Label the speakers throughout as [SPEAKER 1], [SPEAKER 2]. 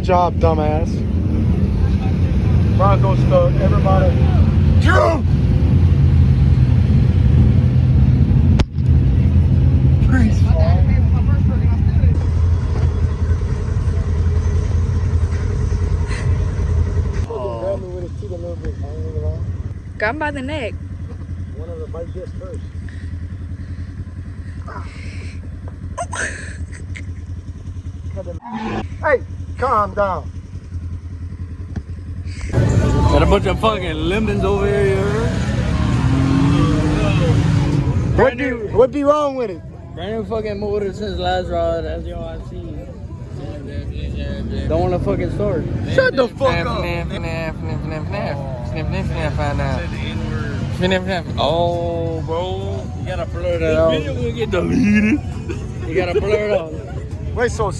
[SPEAKER 1] job, dumbass. Bronco stuck. Everybody. Drew! Please, grab me with his teeth a little bit. I ain't gonna lie.
[SPEAKER 2] Got him by the neck.
[SPEAKER 1] One of the bite gets first. Hey, calm down.
[SPEAKER 3] Got a bunch of fucking lemons over here.
[SPEAKER 1] What be wrong with it?
[SPEAKER 3] Brand new fucking motor since last ride, as y'all have seen. Don't want to fucking start.
[SPEAKER 1] Shut the fuck up.
[SPEAKER 3] Oh, bro. You gotta blur that out. This video gonna get deleted. You gotta blur it out.
[SPEAKER 1] Wait, so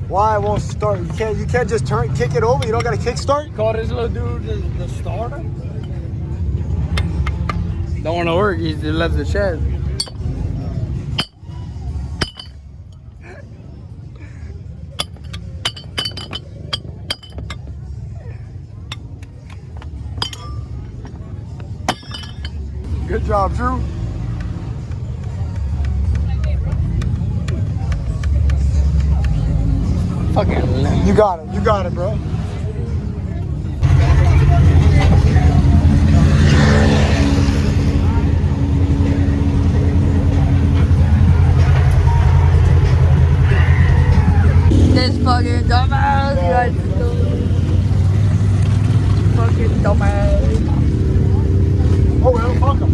[SPEAKER 1] why it won't start? You can't just kick it over. You don't got a kick start.
[SPEAKER 3] Call this little dude the starter. Don't want to work. He just left the chat.
[SPEAKER 1] Good job, Drew.
[SPEAKER 3] Fucking lemon.
[SPEAKER 1] You got it, bro.
[SPEAKER 2] This fucking dumbass. Fucking dumbass.
[SPEAKER 1] Oh well, fuck him.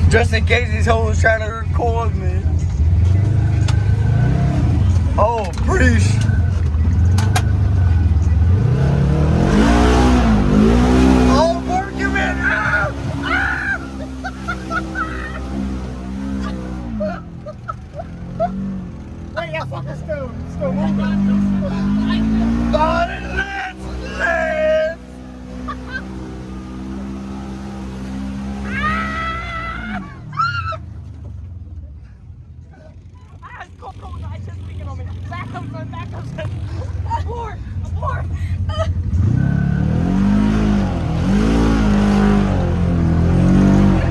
[SPEAKER 3] Just in case these hoes trying to record me. Oh, preach. Oh, work him in.
[SPEAKER 1] Wait, that fucker's still moving.
[SPEAKER 3] Let's.
[SPEAKER 2] Abort! Abort!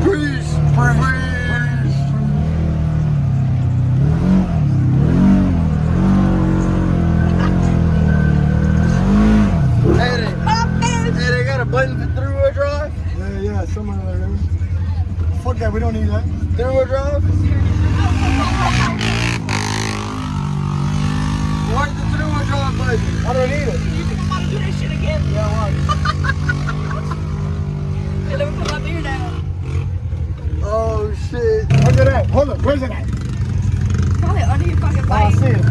[SPEAKER 3] Freeze! Hey, they got a button for three-wheel drive?
[SPEAKER 1] Yeah, somewhere there. Fuck that, we don't need that.
[SPEAKER 3] Three-wheel drive? Where's the three-wheel drive button?
[SPEAKER 1] I don't need it.
[SPEAKER 2] You think I'm about to do this shit again?
[SPEAKER 1] Yeah, why?
[SPEAKER 2] Hey, let me put my beer down.
[SPEAKER 3] Oh shit.
[SPEAKER 1] Look at that. Hold up, where's it at?
[SPEAKER 2] Probably under your fucking
[SPEAKER 1] Oh, I
[SPEAKER 2] bike.
[SPEAKER 1] see it.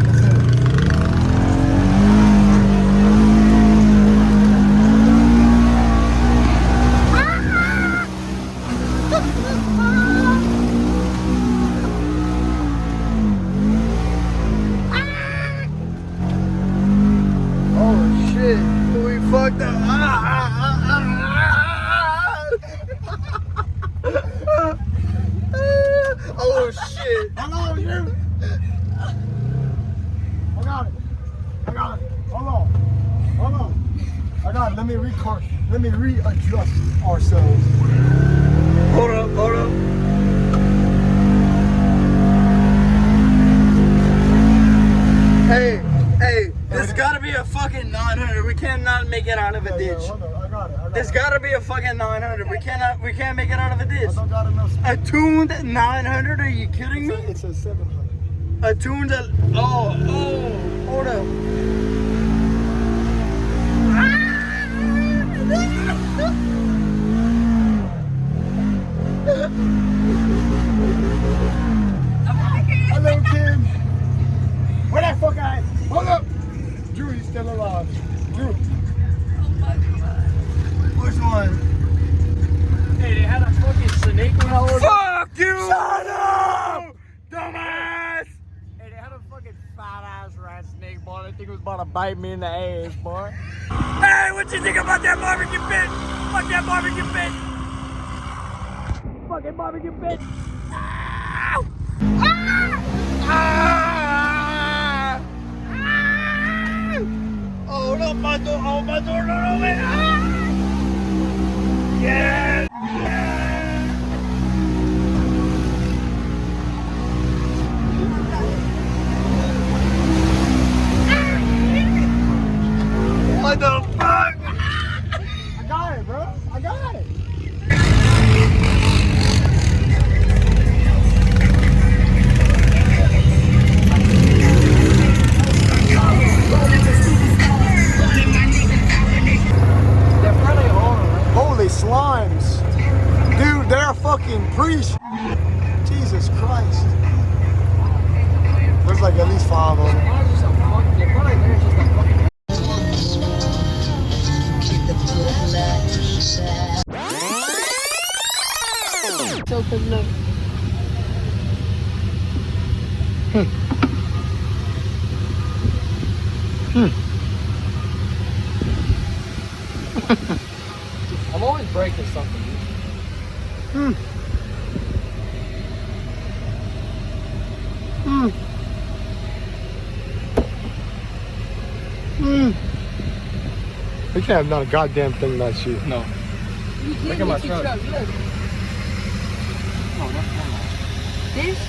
[SPEAKER 3] Oh shit. We fucked up. Oh shit.
[SPEAKER 1] Hello, you. I got it. Hold on. I got it. Let me readjust ourselves.
[SPEAKER 3] Hold up. Hey, this gotta be a fucking 900. We cannot make it out of a ditch.
[SPEAKER 1] Hold on. I got it.
[SPEAKER 3] There's gotta be a fucking 900. We can't make it out of a ditch.
[SPEAKER 1] I don't got enough space.
[SPEAKER 3] A tuned 900? Are you kidding me?
[SPEAKER 1] It's a 700.
[SPEAKER 3] A tuned, hold up.
[SPEAKER 1] Hello, Kim. Where that fuck at? Hold up. Drew, he's still alive. Drew.
[SPEAKER 3] Which one?
[SPEAKER 4] Hey, they had a fucking snake when I was.
[SPEAKER 3] Fuck you! Shut up! Dumbass!
[SPEAKER 4] Hey, they had a fucking fat ass rat snake, boy. I think it was about to bite me in the ass, boy.
[SPEAKER 3] Hey, what you think about that barbecue pit? Fuck that barbecue pit!
[SPEAKER 4] Fucking barbecue bitch.
[SPEAKER 3] Ow! going on. Yes. What the fuck?
[SPEAKER 1] I got it, bro. I got it.
[SPEAKER 4] They're probably all right.
[SPEAKER 1] Holy slimes. Dude, they're fucking priest. Jesus Christ. There's like at least 5 of them.
[SPEAKER 4] They're probably there just a fucking.
[SPEAKER 2] So good look.
[SPEAKER 4] I'm always breaking something.
[SPEAKER 1] You can't have not a goddamn thing that shit.
[SPEAKER 3] No.
[SPEAKER 2] You
[SPEAKER 4] Look at my truck.
[SPEAKER 2] Look.
[SPEAKER 4] No, that's not.
[SPEAKER 2] This?